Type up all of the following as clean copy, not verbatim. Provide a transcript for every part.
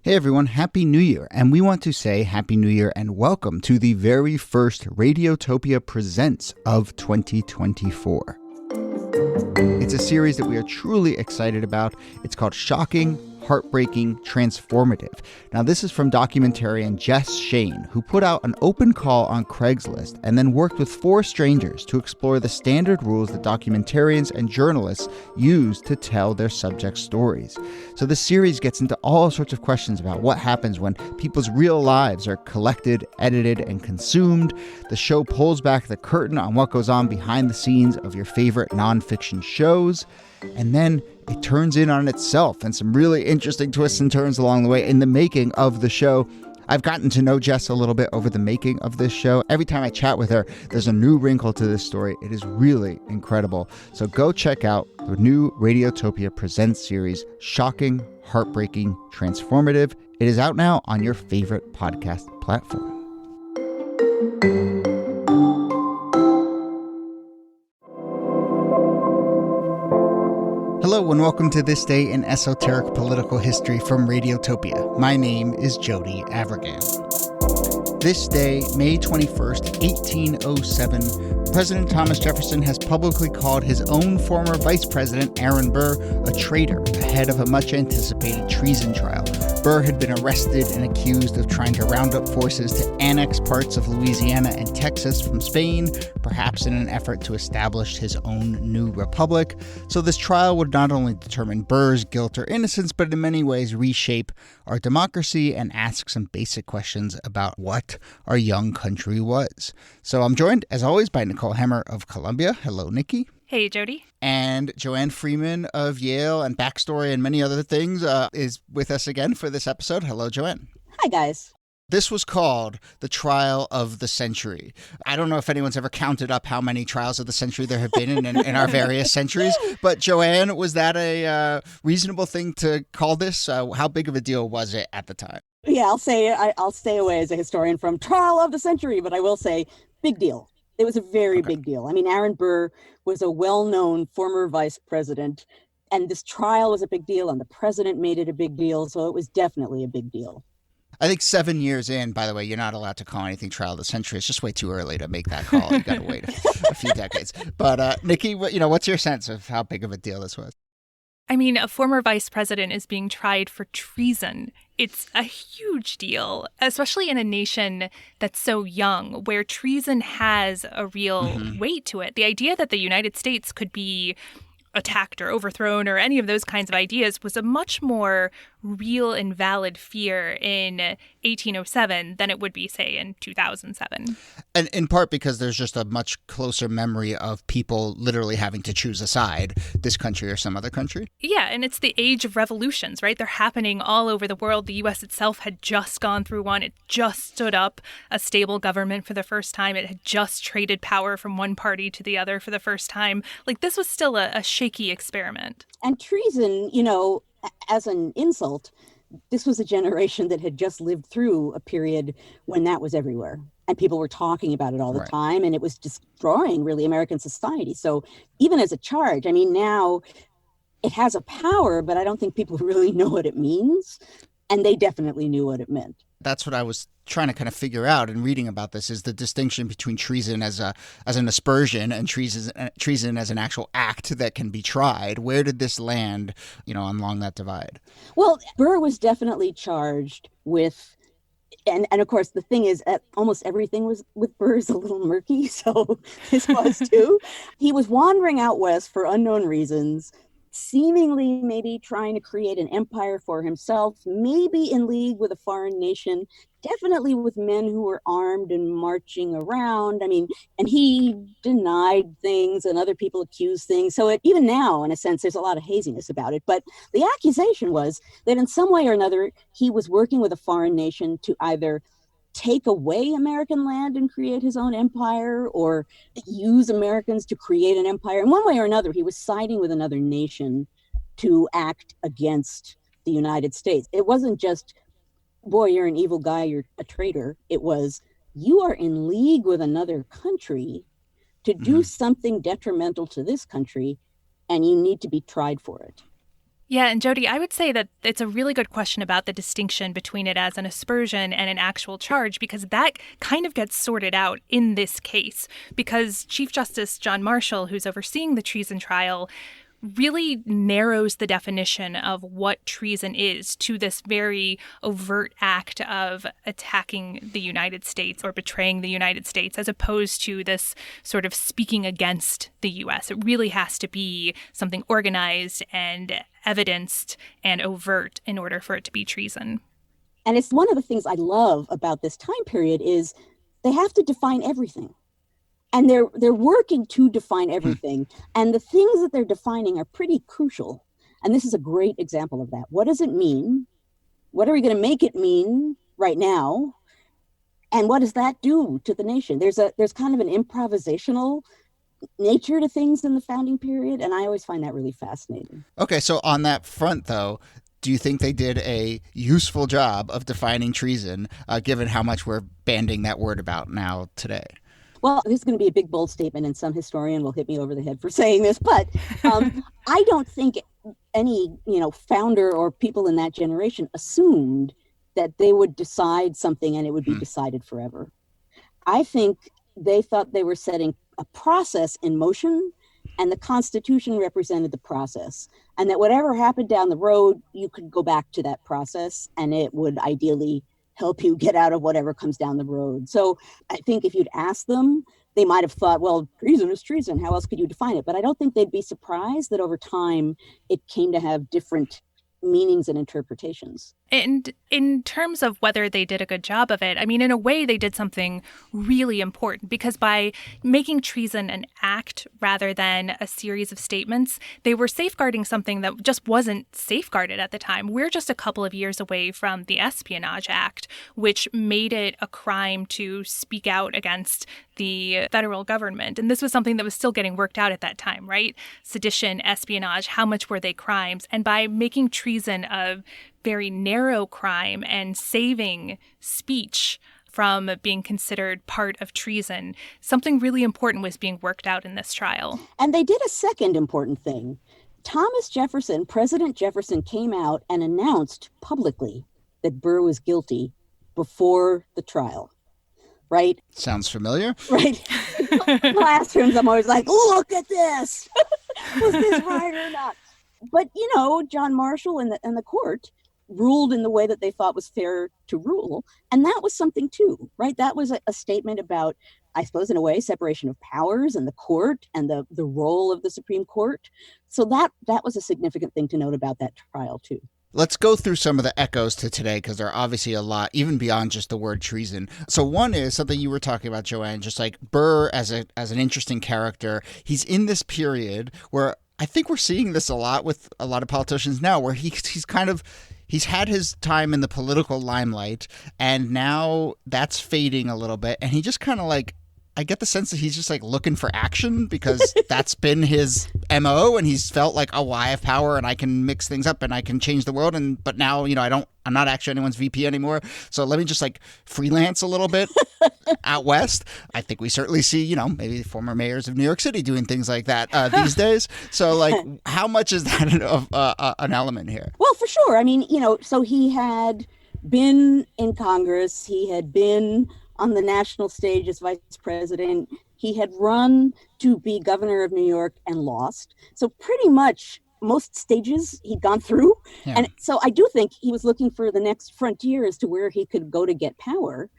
Hey everyone, Happy New Year, and we want to say Happy New Year and welcome to the very first Radiotopia Presents of 2024. It's a series that we are truly excited about. It's called Shocking, Heartbreaking, Transformative. Now, this is from documentarian Jess Shane, who put out an open call on Craigslist and then worked with 4 strangers to explore the standard rules that documentarians and journalists use to tell their subject stories. So this series gets into all sorts of questions about what happens when people's real lives are collected, edited, and consumed. The show pulls back the curtain on what goes on behind the scenes of your favorite nonfiction shows. And then it turns in on itself and some really interesting twists and turns along the way in the making of the show. I've gotten to know Jess a little bit over the making of this show. Every time I chat with her, there's a new wrinkle to this story. It is really incredible. So go check out the new Radiotopia Presents series, Shocking, Heartbreaking, Transformative. It is out now on your favorite podcast platform. Hello and welcome to This Day in Esoteric Political History from Radiotopia. My name is Jody Avirgan. This day, May 21st, 1807, President Thomas Jefferson has publicly called his own former Vice President, Aaron Burr, a traitor ahead of a much-anticipated treason trial. Burr had been arrested and accused of trying to round up forces to annex parts of Louisiana and Texas from Spain, perhaps in an effort to establish his own new republic. So this trial would not only determine Burr's guilt or innocence, but in many ways reshape our democracy and ask some basic questions about what our young country was. So I'm joined, as always, by Nicole Hemmer of Columbia. Hello, Nikki. Hey, Jody. And Joanne Freeman of Yale and Backstory and many other things is with us again for this episode. Hello, Joanne. Hi, guys. This was called the trial of the century. I don't know if anyone's ever counted up how many trials of the century there have been in our various centuries. But Joanne, was that a reasonable thing to call this? How big of a deal was it at the time? Yeah, I'll stay away as a historian from trial of the century, but I will say big deal. It was a very big deal. I mean, Aaron Burr was a well-known former vice president, and this trial was a big deal, and the president made it a big deal, so it was definitely a big deal. I think 7 years in, by the way, you're not allowed to call anything trial of the century. It's just way too early to make that call. You've got to wait a few decades. But Nikki, what's your sense of how big of a deal this was? I mean, a former vice president is being tried for treason. It's a huge deal, especially in a nation that's so young, where treason has a real weight to it. The idea that the United States could be attacked or overthrown or any of those kinds of ideas was a much more real and valid fear in 1807 than it would be, say, in 2007. And in part because there's just a much closer memory of people literally having to choose a side, this country or some other country. Yeah, and it's the age of revolutions, right? They're happening all over the world. The U.S. itself had just gone through one. It just stood up a stable government for the first time. It had just traded power from one party to the other for the first time. Like, this was still a shaky experiment. And treason, as an insult, this was a generation that had just lived through a period when that was everywhere. And people were talking about it all the time, and it was destroying, really, American society. So even as a charge, I mean, now it has a power, but I don't think people really know what it means. And they definitely knew what it meant. That's what I was trying to kind of figure out in reading about this, is the distinction between treason as an aspersion and treason as an actual act that can be tried. Where did this land, along that divide? Well, Burr was definitely charged with, and of course, the thing is, almost everything was with Burr is a little murky, so this was too. He was wandering out west for unknown reasons, seemingly maybe trying to create an empire for himself, maybe in league with a foreign nation, definitely with men who were armed and marching around. I mean, and he denied things and other people accused things. So even now, in a sense, there's a lot of haziness about it. But the accusation was that in some way or another, he was working with a foreign nation to either take away American land and create his own empire, or use Americans to create an empire. In one way or another, he was siding with another nation to act against the United States. It wasn't just, boy, you're an evil guy, you're a traitor. It was, you are in league with another country to do something detrimental to this country, and you need to be tried for it. Yeah, and Jody, I would say that it's a really good question about the distinction between it as an aspersion and an actual charge, because that kind of gets sorted out in this case. Because Chief Justice John Marshall, who's overseeing the treason trial, really narrows the definition of what treason is to this very overt act of attacking the United States or betraying the United States, as opposed to this sort of speaking against the U.S. It really has to be something organized and evidenced and overt in order for it to be treason. And it's one of the things I love about this time period is they have to define everything. And they're working to define everything. And the things that they're defining are pretty crucial. And this is a great example of that. What does it mean? What are we going to make it mean right now? And what does that do to the nation? There's kind of an improvisational nature to things in the founding period. And I always find that really fascinating. Okay, so on that front, though, do you think they did a useful job of defining treason, given how much we're banding that word about now today? Well, this is going to be a big, bold statement, and some historian will hit me over the head for saying this, but I don't think any, founder or people in that generation assumed that they would decide something and it would be decided forever. I think they thought they were setting a process in motion, and the Constitution represented the process, and that whatever happened down the road, you could go back to that process, and it would ideally help you get out of whatever comes down the road. So I think if you'd asked them, they might have thought, well, treason is treason. How else could you define it? But I don't think they'd be surprised that over time it came to have different meanings and interpretations. And in terms of whether they did a good job of it, I mean, in a way, they did something really important, because by making treason an act rather than a series of statements, they were safeguarding something that just wasn't safeguarded at the time. We're just a couple of years away from the Espionage Act, which made it a crime to speak out against the federal government. And this was something that was still getting worked out at that time, right? Sedition, espionage, how much were they crimes? And by making treason a very narrow crime and saving speech from being considered part of treason, something really important was being worked out in this trial. And they did a second important thing. Thomas Jefferson, President Jefferson, came out and announced publicly that Burr was guilty before the trial. Right? Sounds familiar. Right. In classrooms, I'm always like, look at this. Was this right or not? But, John Marshall and the court ruled in the way that they thought was fair to rule. And that was something too, right? That was a statement about, I suppose, in a way, separation of powers and the court and the role of the Supreme Court. So that was a significant thing to note about that trial too. Let's go through some of the echoes to today, because there are obviously a lot, even beyond just the word treason. So one is something you were talking about, Joanne, just like Burr as an interesting character. He's in this period where I think we're seeing this a lot with a lot of politicians now, where he's had his time in the political limelight, and now that's fading a little bit. And he just kind of I get the sense that he's just looking for action, because that's been his MO, and he's felt like, oh, well, I have power and I can mix things up and I can change the world. But now, I'm not actually anyone's VP anymore. So let me just freelance a little bit out west. I think we certainly see, maybe former mayors of New York City doing things like that these days. So how much is that of an element here? Well, for sure. I mean, so he had been in Congress. He had been on the national stage as vice president. He had run to be governor of New York and lost. So pretty much most stages he'd gone through. Yeah. And so I do think he was looking for the next frontier as to where he could go to get power.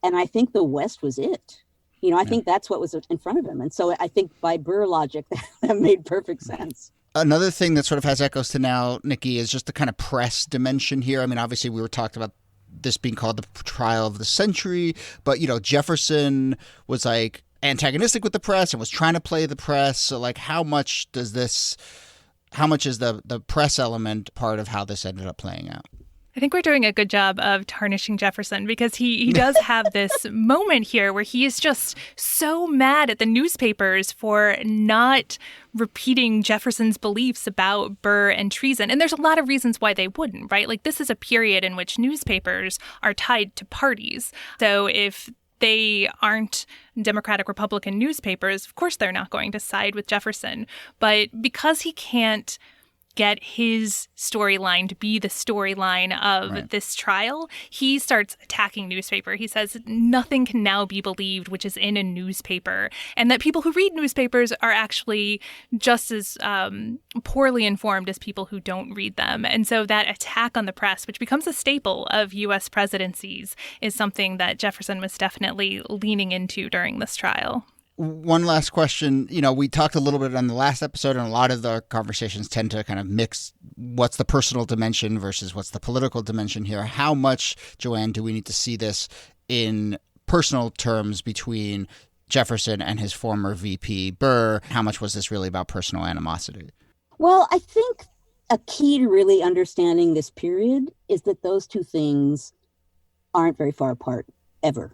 And I think the West was it. I think that's what was in front of him. And so I think by Burr logic, that made perfect sense. Another thing that sort of has echoes to now, Nikki, is just the kind of press dimension here. I mean, obviously we were talking about this being called the trial of the century, but Jefferson was antagonistic with the press and was trying to play the press. So how much is the press element part of how this ended up playing out? I think we're doing a good job of tarnishing Jefferson, because he does have this moment here where he is just so mad at the newspapers for not repeating Jefferson's beliefs about Burr and treason. And there's a lot of reasons why they wouldn't, right? This is a period in which newspapers are tied to parties. So if they aren't Democratic Republican newspapers, of course they're not going to side with Jefferson. But because he can't get his storyline to be the storyline of this trial, he starts attacking newspaper. He says nothing can now be believed which is in a newspaper, and that people who read newspapers are actually just as poorly informed as people who don't read them. And so that attack on the press, which becomes a staple of U.S. presidencies, is something that Jefferson was definitely leaning into during this trial. One last question. We talked a little bit on the last episode, and a lot of the conversations tend to kind of mix what's the personal dimension versus what's the political dimension here. How much, Joanne, do we need to see this in personal terms between Jefferson and his former VP, Burr? How much was this really about personal animosity? Well, I think a key to really understanding this period is that those two things aren't very far apart, ever.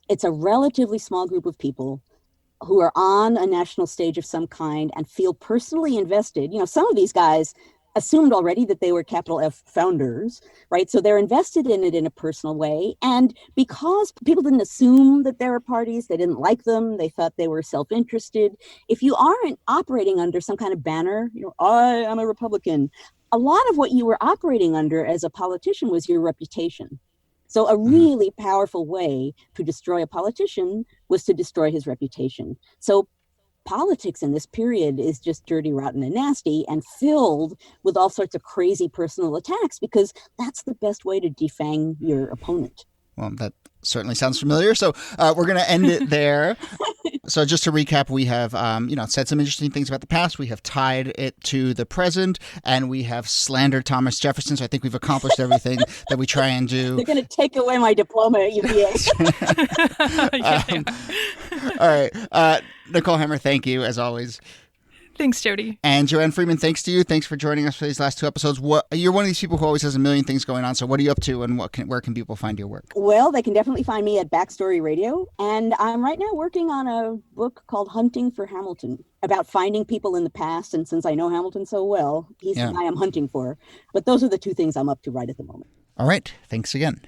It's a relatively small group of people who are on a national stage of some kind and feel personally invested. Some of these guys assumed already that they were capital F founders, right? So they're invested in it in a personal way. And because people didn't assume that there were parties, they didn't like them, they thought they were self-interested. If you aren't operating under some kind of banner, I am a Republican, a lot of what you were operating under as a politician was your reputation. So a really powerful way to destroy a politician was to destroy his reputation. So politics in this period is just dirty, rotten, and nasty, and filled with all sorts of crazy personal attacks, because that's the best way to defang your opponent. Well, that certainly sounds familiar. So we're going to end it there. So just to recap, we have, said some interesting things about the past. We have tied it to the present, and we have slandered Thomas Jefferson. So I think we've accomplished everything that we try and do. They're going to take away my diploma at UVA. All right. Nicole Hemmer, thank you, as always. Thanks, Jody. And Joanne Freeman, thanks to you. Thanks for joining us for these last two episodes. You're one of these people who always has a million things going on. So what are you up to, and where can people find your work? Well, they can definitely find me at Backstory Radio. And I'm right now working on a book called Hunting for Hamilton, about finding people in the past. And since I know Hamilton so well, he's the guy I'm hunting for. But those are the two things I'm up to right at the moment. All right. Thanks again.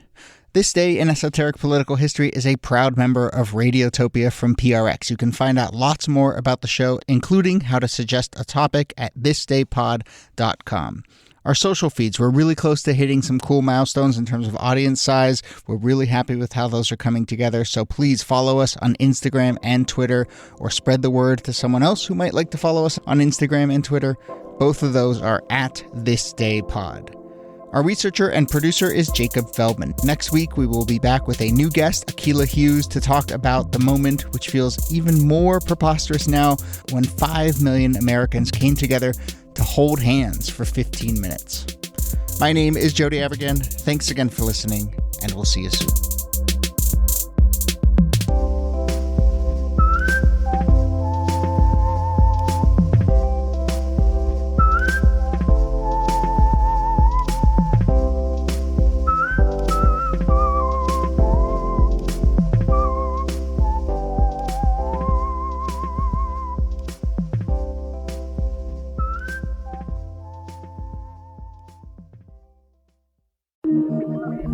This Day in Esoteric Political History is a proud member of Radiotopia from PRX. You can find out lots more about the show, including how to suggest a topic at thisdaypod.com. Our social feeds, we're really close to hitting some cool milestones in terms of audience size. We're really happy with how those are coming together. So please follow us on Instagram and Twitter, or spread the word to someone else who might like to follow us on Instagram and Twitter. Both of those are at thisdaypod. Our researcher and producer is Jacob Feldman. Next week, we will be back with a new guest, Akilah Hughes, to talk about the moment which feels even more preposterous now, when 5 million Americans came together to hold hands for 15 minutes. My name is Jody Avirgan. Thanks again for listening, and we'll see you soon.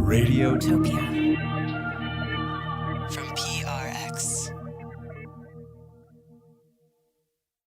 Radiotopia.